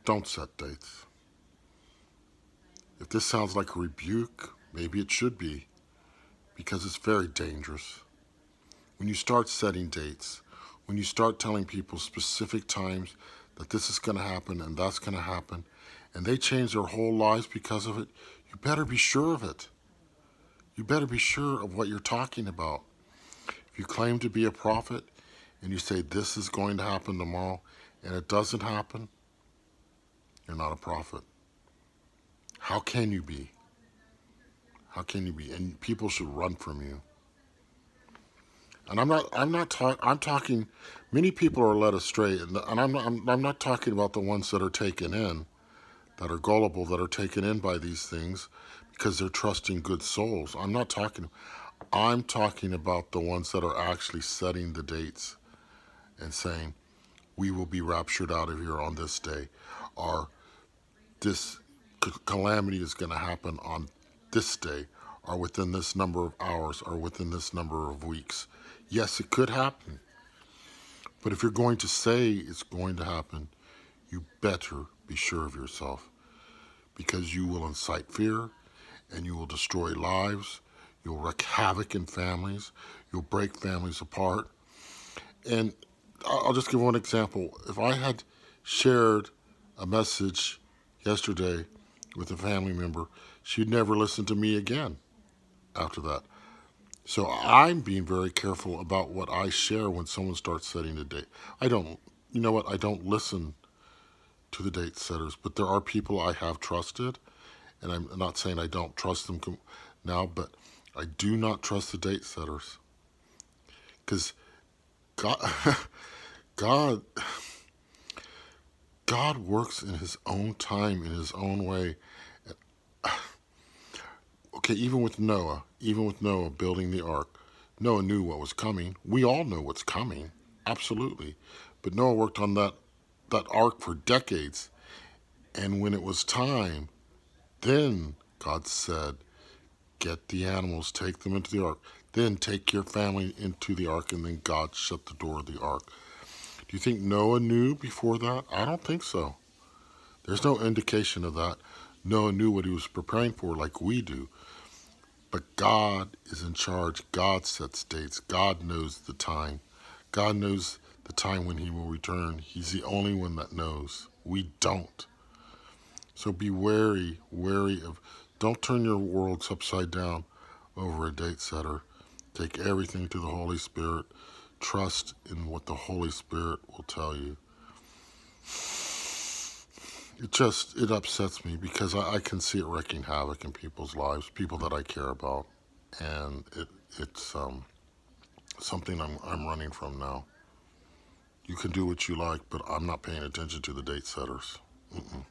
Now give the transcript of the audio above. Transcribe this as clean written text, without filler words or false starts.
Don't set dates. If this sounds like a rebuke, maybe it should be, because it's very dangerous. When you start setting dates, when you start telling people specific times that this is going to happen and that's going to happen, and they change their whole lives because of it, you better be sure of it. You better be sure of what you're talking about. If you claim to be a prophet and you say this is going to happen tomorrow and it doesn't happen, you're not a prophet. How can you be? How can you be? And people should run from you. And I'm talking, many people are led astray, and I'm not talking about the ones that are taken in, that are gullible, that are taken in by these things because they're trusting good souls. I'm talking about the ones that are actually setting the dates and saying, we will be raptured out of here on this day, or this calamity is going to happen on this day, or within this number of hours, or within this number of weeks. Yes, it could happen. But if you're going to say it's going to happen, you better be sure of yourself, because you will incite fear and you will destroy lives. You'll wreak havoc in families. You'll break families apart. And I'll just give one example. If I had shared a message yesterday with a family member, she'd never listen to me again after that. So I'm being very careful about what I share when someone starts setting a date. I don't, you know what, I don't listen to the date setters, but there are people I have trusted, and I'm not saying I don't trust them now, but I do not trust the date setters. Because God, God, God works in His own time, in His own way. Okay, even with Noah building the ark, Noah knew what was coming. We all know what's coming, absolutely. But Noah worked on that ark for decades, and when it was time, then God said, "Get the animals, take them into the ark. Then take your family into the ark." And then God shut the door of the ark. Do you think Noah knew before that? I don't think so. There's no indication of that. Noah knew what he was preparing for, like we do. But God is in charge. God sets dates. God knows the time. God knows the time when He will return. He's the only one that knows. We don't. So be wary of, don't turn your worlds upside down over a date setter. Take everything to the Holy Spirit. Trust in what the Holy Spirit will tell you. It upsets me because I can see it wreaking havoc in people's lives, people that I care about. And it's something I'm running from now. You can do what you like, but I'm not paying attention to the date setters. Mm-mm.